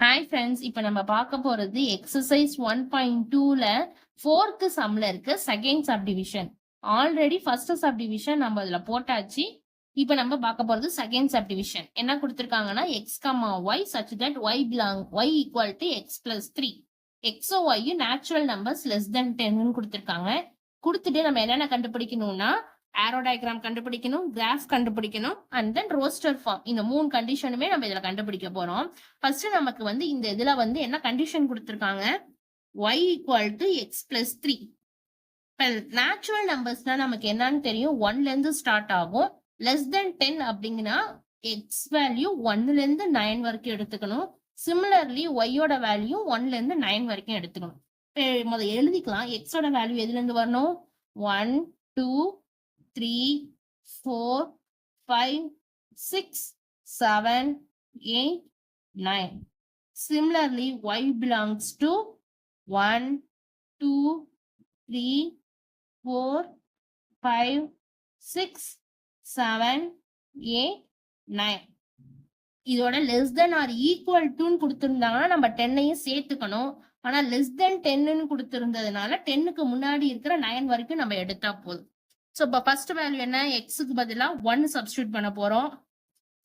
Hi friends, இப்போ நம்ம பார்க்க போறது எக்ஸசைஸ் 1.2ல ஃபோர்த்து சம்ல இருக்க second subdivision. Already first subdivision நம்ம இதுல போட்டாச்சு. இப்போ நம்ம பார்க்க போறது செகண்ட் சப்டிவிஷன். என்ன கொடுத்திருக்காங்கன்னா x, y such that y equal to x plus 3. x y natural numbers less than 10 கொடுத்திருக்காங்க. கொடுத்துட்டு நம்ம என்னென்ன கண்டுபிடிக்கணும்னா ஆரோ டயக்ராம் கண்டுபிடிக்கணும், கிராஃப் கண்டுபிடிக்கணும், அண்ட் தென் ரோஸ்டர் ஃபார்ம். இந்த 3 கண்டிஷனுமே நம்ம இதுல கண்டுபிடிக்க போறோம். ஃபர்ஸ்ட் நமக்கு இந்த இதுல என்ன கண்டிஷன் கொடுத்திருக்காங்க, y equal to x plus 3. இப்போ நேச்சுரல் நம்பர்ஸ்னா நமக்கு என்னன்னு தெரியும், 1ல இருந்து ஸ்டார்ட் ஆகும். லெஸ் தென் 10 அப்படிங்கன்னா x வேல்யூ 1ல இருந்து 9 வரைக்கும் எடுத்துக்கணும். சிமிலர்லி y-யோட வேல்யூ 1ல இருந்து 9 வரைக்கும் எடுத்துக்கணும். முதல்ல எழுதிக்கலாம். x ஓட வேல்யூ எதுல இருந்து வரணும், 1 2 3 4 5 6 7 8 9. Similarly, y belongs to 1 2 3 4 5 6 7 8 9. இதோட லெஸ் தென் ஆர் ஈக்குவல் டுன்னு கொடுத்திருந்தாங்கன்னா நம்ம 10ஐயும் சேர்த்துக்கணும். ஆனா லெஸ் தென் 10ன்னு கொடுத்திருந்ததுனால 10க்கு முன்னாடி இருக்கிற 9 வரைக்கும் நம்ம எடுத்தா போதும். ஸோ இப்போ ஃபர்ஸ்ட் வேல்யூ என்ன, எக்ஸுக்கு பதிலாக 1 சப்ஸ்டியூட் பண்ண போறோம்.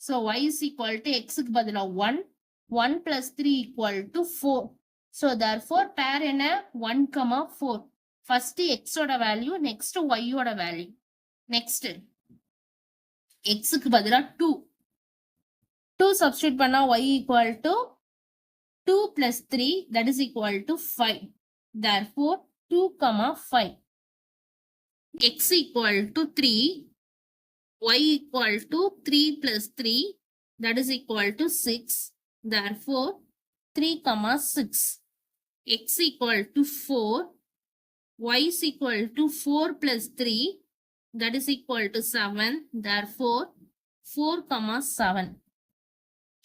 So y is equal to எக்ஸுக்கு பதிலாக 1 1 plus 3 equal to 4. So therefore pair என்ன 1, 4. First x ஓட வேல்யூ, next y ஓட வேல்யூ. Next x க்கு பதிலா 2 substitute பண்ணா y equal to 2 plus 3 that is equal to 5. Therefore 2, 5. X equal to 3, y equal to 3 plus 3 that is equal to 6. Therefore 3, 6. X equal to 4, y is equal to 4 plus 3 that is equal to 7. Therefore 4, 7.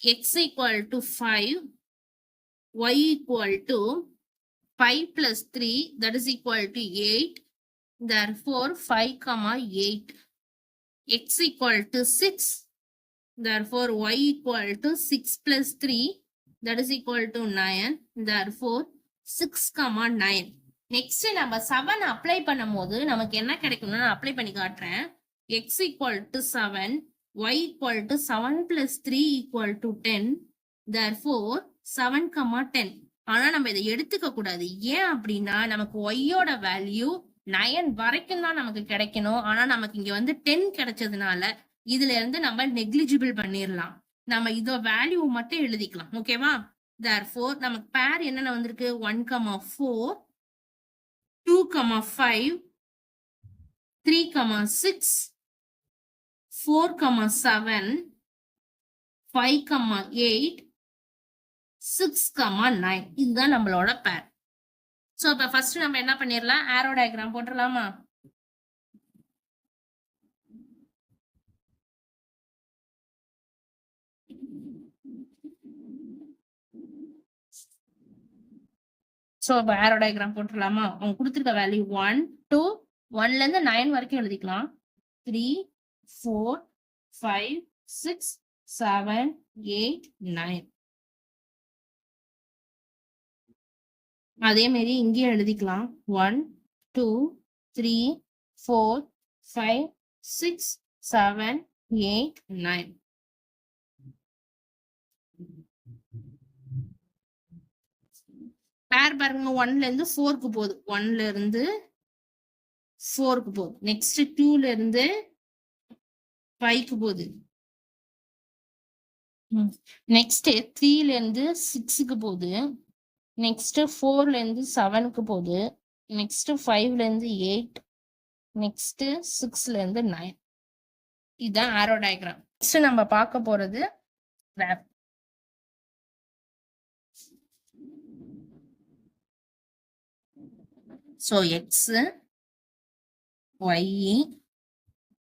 X equal to 5, y equal to 5 plus 3 that is equal to 8. Therefore 5, 8. X equal to 6. Therefore y equal to 6 plus 3 that is equal to 9. Therefore 6, 9. Next நம்ம 7 apply பண்ணும்போது நமக்கு என்ன கிடைக்கும்னு நான் apply பண்ணி காட்டுறேன். x equal to 7, y equal to 7 plus 3 equal to 10. Therefore 7, 10. ஆனா நம்ம இதை எடுத்துக்க கூடாது. ஏன் அப்படின்னா நமக்கு y-யோட வேல்யூ 9 வரைக்கும் தான் நமக்கு கிடைக்கணும். ஆனா நமக்கு இங்க 10 கிடைச்சதுனால இதுல இருந்து நம்ம நெக்லிஜிபிள் பண்ணிடலாம். நம்ம இதோ வேல்யூ மட்டும் எழுதிக்கலாம். ஓகேவா? therefore நமக்கு பேர் என்னென்ன வந்திருக்கு, 1, 4 2, 5 3, 6 4, 7 5, 8 6, 9. இதுதான் நம்மளோட பேர். சோ இப்ப ஃபர்ஸ்ட் நம்ம என்ன பண்ணிடலாம், ஆரோ டயக்ராம் போட்டுடலாமா? சோ இப்ப ஆரோ டயக்ராம் போட்டுடலாமா? அவங்க கொடுத்துருக்க வேல்யூ 1 2 1ல இருந்து 9 வரைக்கும் எழுதிக்கலாம். 3 4 5 6 7 8 9. அதே மாதிரி இங்கேயும் எழுதிக்கலாம். 1 2 3 4 5 6 7 8 9. பேர் பாருங்க, 1ல இருந்து 4க்கு போகுது, 1ல இருந்து 4க்கு போகுது. நெக்ஸ்ட் 2ல இருந்து 5க்கு போகுது. நெக்ஸ்ட் 3ல இருந்து 6க்கு போகுது. நெக்ஸ்ட் 4ல இருந்து 7க்கு போகுது. நெக்ஸ்ட் 5ல இருந்து 8. நெக்ஸ்ட் 6ல இருந்து 9. இதுதான் ஆரோ டயக்ராம். நெக்ஸ்ட் நம்ம பார்க்க போறது கிராஃப். So X Y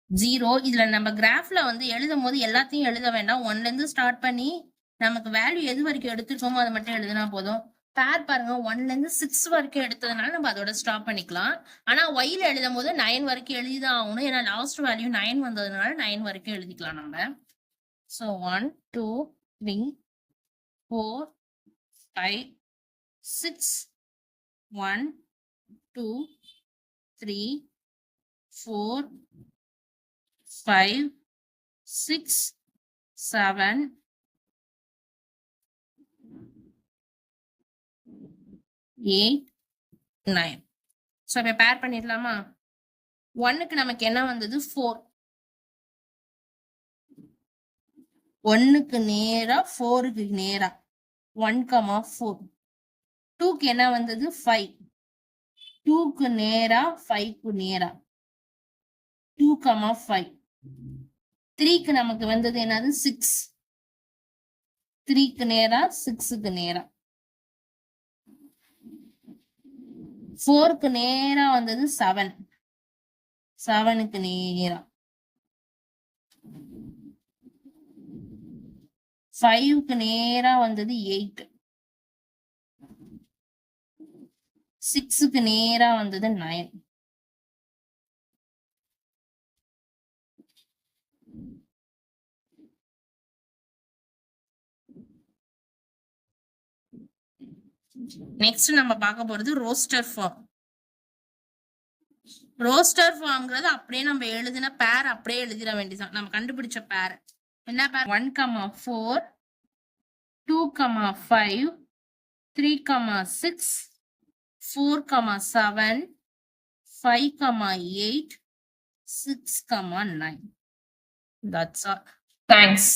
0. இதுல நம்ம கிராஃப்ல எழுதும் போது எல்லாத்தையும் எழுத வேண்டாம். 1ல இருந்து ஸ்டார்ட் பண்ணி நமக்கு வேல்யூ எது வரைக்கும் எடுத்துருக்கோமோ அதை மட்டும் எழுதினா போதும். பேர் பாருங்க, 1ல இருந்து 6 வரைக்கும் எடுத்ததுனால நம்ம அதோட ஸ்டாப் பண்ணிக்கலாம். ஆனா ஒய்ல எழுதும் போது 9 வரைக்கும் எழுதிதான் ஆகணும். ஏன்னா லாஸ்ட் வேல்யூ 9 வந்ததுனால 9 வரைக்கும் எழுதிக்கலாம் நம்ம. ஸோ 1 2 3 4 5 6 1 2 3 4 5 6 7 8 9. ஸோ இப்போ பேர் பண்ணிடலாமா? 1க்கு நமக்கு என்ன வந்தது? 4. 1க்கு நேரா 4க்கு நேரா 1,4. 2க்கு என்ன வந்தது? 5. 2க்கு நேரா 5க்கு நேரா 2,5. 3க்கு நமக்கு வந்தது என்னது? 6. 3க்கு நேரா 6க்கு நேரா. 4க்கு நேரா வந்தது 7. 7க்கு நேரா. 5க்கு நேரா வந்தது 8. 6க்கு நேரா வந்தது 9. நெக்ஸ்ட் நம்ம பார்க்க போறது ரோஸ்டர் ஃபார்ம். ரோஸ்டர் ஃபார்ம்ங்கிறது அப்படியே நம்ம எழுதின பேர் அப்படியே எழுதிட வேண்டியதான். நம்ம கண்டுபிடிச்ச பேர் என்ன பேர்? 1,4 2,5 3,6 4,7 5,8 6,9. That's all. Thanks.